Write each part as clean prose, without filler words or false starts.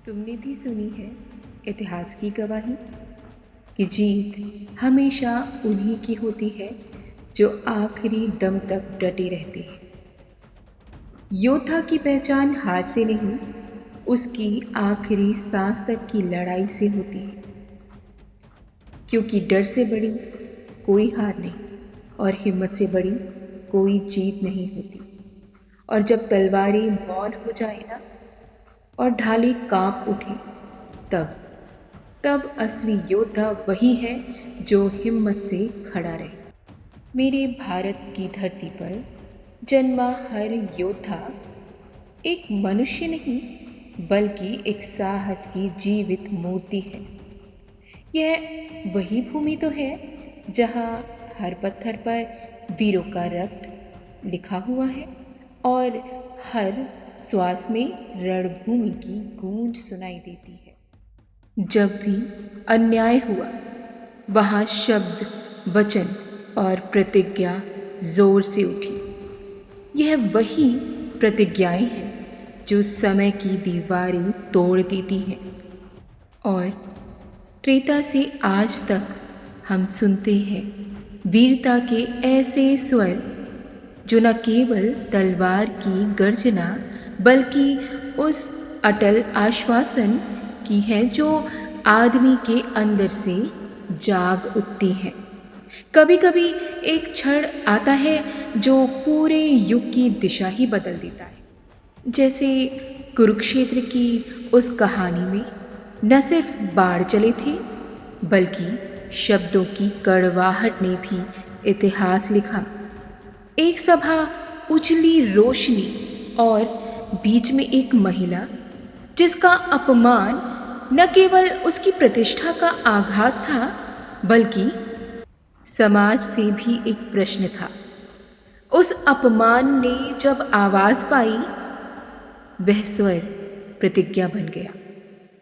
तुमने भी सुनी है इतिहास की गवाही कि जीत हमेशा उन्हीं की होती है जो आखिरी दम तक डटे रहते हैं। योद्धा की पहचान हार से नहीं, उसकी आखिरी सांस तक की लड़ाई से होती है। क्योंकि डर से बड़ी कोई हार नहीं और हिम्मत से बड़ी कोई जीत नहीं होती। और जब तलवारें मौन हो जाए ना और ढाले कांप उठे, तब तब असली योद्धा वही है जो हिम्मत से खड़ा रहे। मेरे भारत की धरती पर जन्मा हर योद्धा एक मनुष्य नहीं बल्कि एक साहस की जीवित मूर्ति है। यह वही भूमि तो है जहाँ हर पत्थर पर वीरों का रक्त लिखा हुआ है और हर श्वास में रणभूमि की गूंज सुनाई देती है। जब भी अन्याय हुआ, वहाँ शब्द, वचन और प्रतिज्ञा जोर से उठी। यह वही प्रतिज्ञाएं हैं जो समय की दीवारें तोड़ देती हैं। और त्रेता से आज तक हम सुनते हैं वीरता के ऐसे स्वर जो न केवल तलवार की गर्जना बल्कि उस अटल आश्वासन की है जो आदमी के अंदर से जाग उठती है। कभी कभी एक क्षण आता है जो पूरे युग की दिशा ही बदल देता है। जैसे कुरुक्षेत्र की उस कहानी में न सिर्फ बाढ़ चले थे बल्कि शब्दों की कड़वाहट ने भी इतिहास लिखा। एक सभा, उजली रोशनी और बीच में एक महिला जिसका अपमान न केवल उसकी प्रतिष्ठा का आघात था बल्कि समाज से भी एक प्रश्न था। उस अपमान ने जब आवाज पाई, वह स्वर प्रतिज्ञा बन गया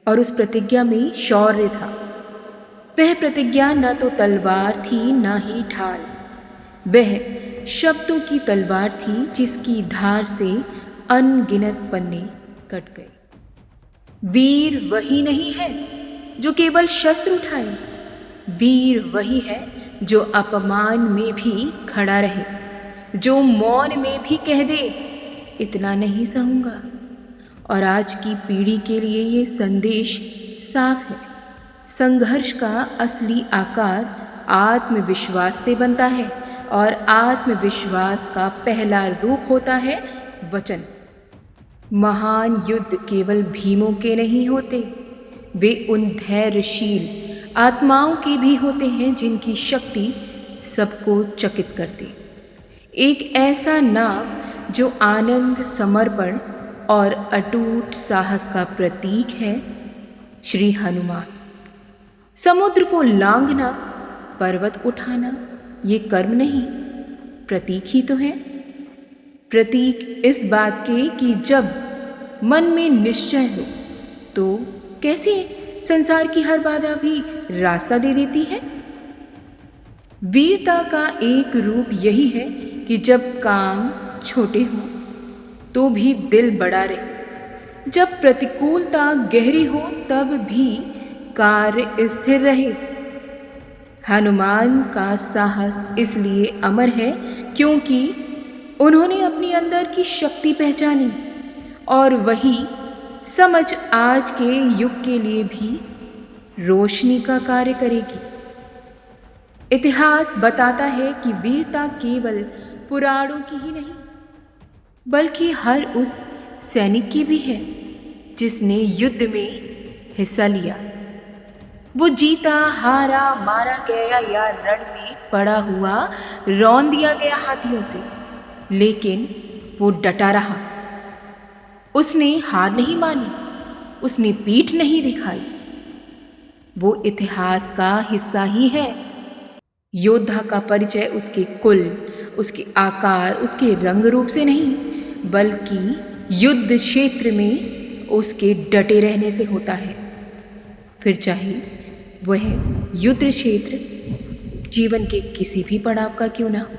और उस प्रतिज्ञा में शौर्य था। वह प्रतिज्ञा न तो तलवार थी न ही ढाल, वह शब्दों की तलवार थी जिसकी धार से अनगिनत पन्ने कट गए। वीर वही नहीं है जो केवल शस्त्र उठाए, वीर वही है जो अपमान में भी खड़ा रहे, जो मौन में भी कह दे इतना नहीं सहूंगा। और आज की पीढ़ी के लिए ये संदेश साफ है। संघर्ष का असली आकार आत्मविश्वास से बनता है और आत्मविश्वास का पहला रूप होता है वचन। महान युद्ध केवल भीमों के नहीं होते, वे उन धैर्यशील आत्माओं के भी होते हैं जिनकी शक्ति सबको चकित करती। एक ऐसा नाम जो आनंद, समर्पण और अटूट साहस का प्रतीक है, श्री हनुमान। समुद्र को लांघना, पर्वत उठाना ये कर्म नहीं, प्रतीक ही तो है। प्रतीक इस बात के कि जब मन में निश्चय हो तो कैसे संसार की हर बाधा भी रास्ता दे देती है। वीरता का एक रूप यही है कि जब काम छोटे हों तो भी दिल बड़ा रहे, जब प्रतिकूलता गहरी हो तब भी कार्य स्थिर रहे। हनुमान का साहस इसलिए अमर है क्योंकि उन्होंने अपने अंदर की शक्ति पहचानी और वही समझ आज के युग के लिए भी रोशनी का कार्य करेगी। इतिहास बताता है कि वीरता केवल पुराणों की ही नहीं बल्कि हर उस सैनिक की भी है जिसने युद्ध में हिस्सा लिया। वो जीता, हारा, मारा गया या रण में पड़ा हुआ रौंद दिया गया हाथियों से, लेकिन वो डटा रहा। उसने हार नहीं मानी, उसने पीठ नहीं दिखाई। वो इतिहास का हिस्सा ही है। योद्धा का परिचय उसके कुल, उसके आकार, उसके रंग रूप से नहीं बल्कि युद्ध क्षेत्र में उसके डटे रहने से होता है। फिर चाहे वह युद्ध क्षेत्र जीवन के किसी भी पड़ाव का क्यों ना हो।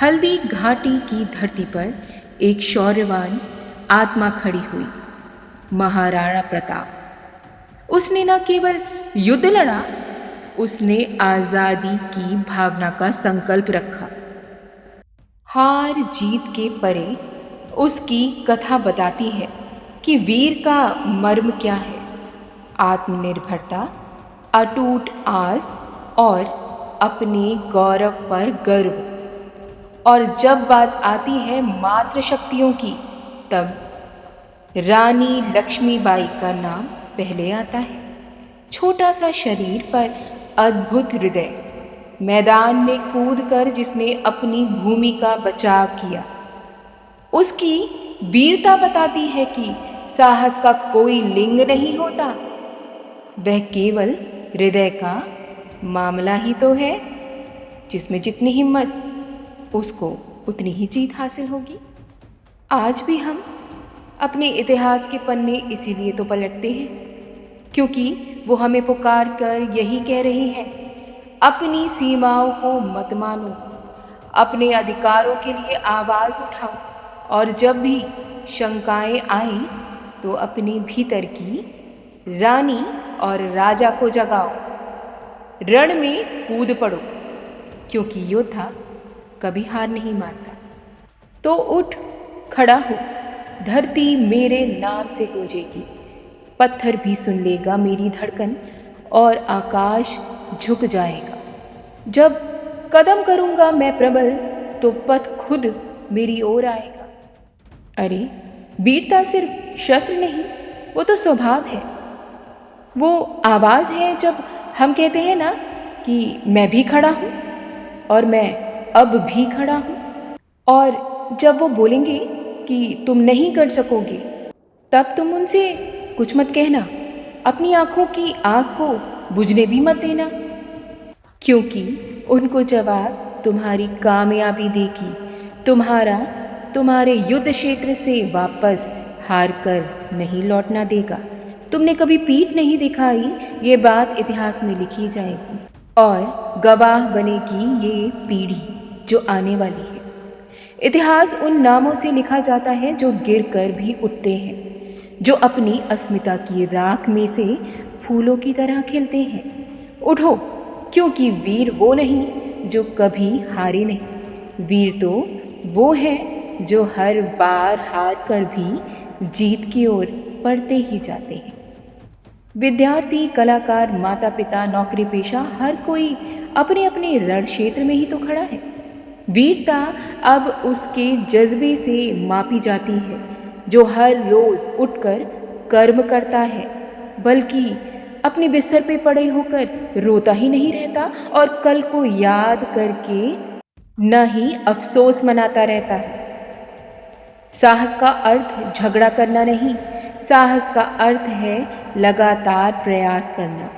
हल्दी घाटी की धरती पर एक शौर्यवान आत्मा खड़ी हुई। महाराणा प्रताप। उसने न केवल युद्ध लड़ा, उसने आज़ादी की भावना का संकल्प रखा। हार जीत के परे उसकी कथा बताती है कि वीर का मर्म क्या है। आत्मनिर्भरता, अटूट आस और अपने गौरव पर गर्व। और जब बात आती है मातृ शक्तियों की, तब रानी लक्ष्मीबाई का नाम पहले आता है। छोटा सा शरीर पर अद्भुत हृदय, मैदान में कूदकर जिसने अपनी भूमि का बचाव किया। उसकी वीरता बताती है कि साहस का कोई लिंग नहीं होता, वह केवल हृदय का मामला ही तो है। जिसमें जितनी हिम्मत, उसको उतनी ही जीत हासिल होगी। आज भी हम अपने इतिहास के पन्ने इसीलिए तो पलटते हैं क्योंकि वो हमें पुकार कर यही कह रही हैं, अपनी सीमाओं को मत मानो, अपने अधिकारों के लिए आवाज़ उठाओ, और जब भी शंकाएं आएं तो अपने भीतर की रानी और राजा को जगाओ। रण में कूद पड़ो, क्योंकि योद्धा कभी हार नहीं मानता। तो उठ खड़ा हो, धरती मेरे नाम से गूंजेगी, पत्थर भी सुन लेगा मेरी धड़कन, और आकाश झुक जाएगा। जब कदम करूंगा मैं प्रबल, तो पथ खुद मेरी ओर आएगा। अरे वीरता सिर्फ शस्त्र नहीं, वो तो स्वभाव है। वो आवाज़ है जब हम कहते हैं ना कि मैं भी खड़ा हूँ और मैं अब भी खड़ा हूँ। और जब वो बोलेंगे कि तुम नहीं कर सकोगे, तब तुम उनसे कुछ मत कहना, अपनी आंखों की आग को बुझने भी मत देना, क्योंकि उनको जवाब तुम्हारी कामयाबी देगी। तुम्हारे युद्ध क्षेत्र से वापस हार कर नहीं लौटना देगा। तुमने कभी पीठ नहीं दिखाई, ये बात इतिहास में लिखी जाएगी और गवाह बनेगी ये पीढ़ी जो आने वाली है। इतिहास उन नामों से लिखा जाता है जो गिर कर भी उठते हैं, जो अपनी अस्मिता की राख में से फूलों की तरह खिलते हैं। उठो, क्योंकि वीर वो नहीं जो कभी हारे नहीं, वीर तो वो है जो हर बार हार कर भी जीत की ओर बढ़ते ही जाते हैं। विद्यार्थी, कलाकार, माता पिता, नौकरी पेशा, हर कोई अपने अपने रण क्षेत्र में ही तो खड़ा है। वीरता अब उसके जज्बे से मापी जाती है जो हर रोज उठकर कर्म करता है, बल्कि अपने बिस्तर पे पड़े होकर रोता ही नहीं रहता और कल को याद करके न ही अफसोस मनाता रहता है। साहस का अर्थ झगड़ा करना नहीं, साहस का अर्थ है लगातार प्रयास करना,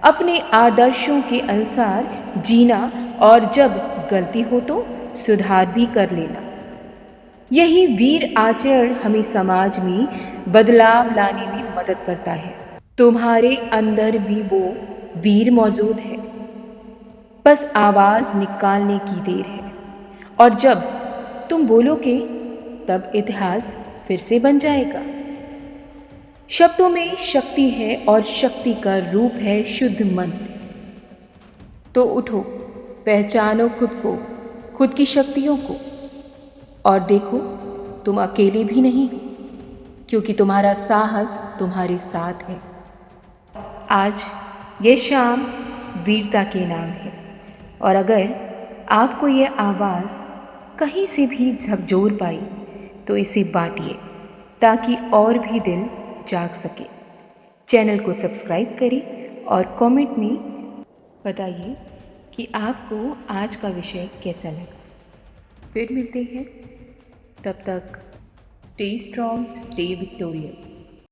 अपने आदर्शों के अनुसार जीना, और जब गलती हो तो सुधार भी कर लेना। यही वीर आचरण हमें समाज में बदलाव लाने में मदद करता है। तुम्हारे अंदर भी वो वीर मौजूद है, बस आवाज़ निकालने की देर है। और जब तुम बोलोगे, तब इतिहास फिर से बन जाएगा। शब्दों में शक्ति है और शक्ति का रूप है शुद्ध मन। तो उठो, पहचानो खुद को, खुद की शक्तियों को, और देखो तुम अकेले भी नहीं हो, क्योंकि तुम्हारा साहस तुम्हारे साथ है। आज ये शाम वीरता के नाम है, और अगर आपको ये आवाज़ कहीं से भी झकझोर पाई तो इसे बांटिए ताकि और भी दिल जाग सके। चैनल को सब्सक्राइब करें और कमेंट में बताइए कि आपको आज का विषय कैसा लगा। फिर मिलते हैं, तब तक स्टे स्ट्रॉन्ग, स्टे विक्टोरियस।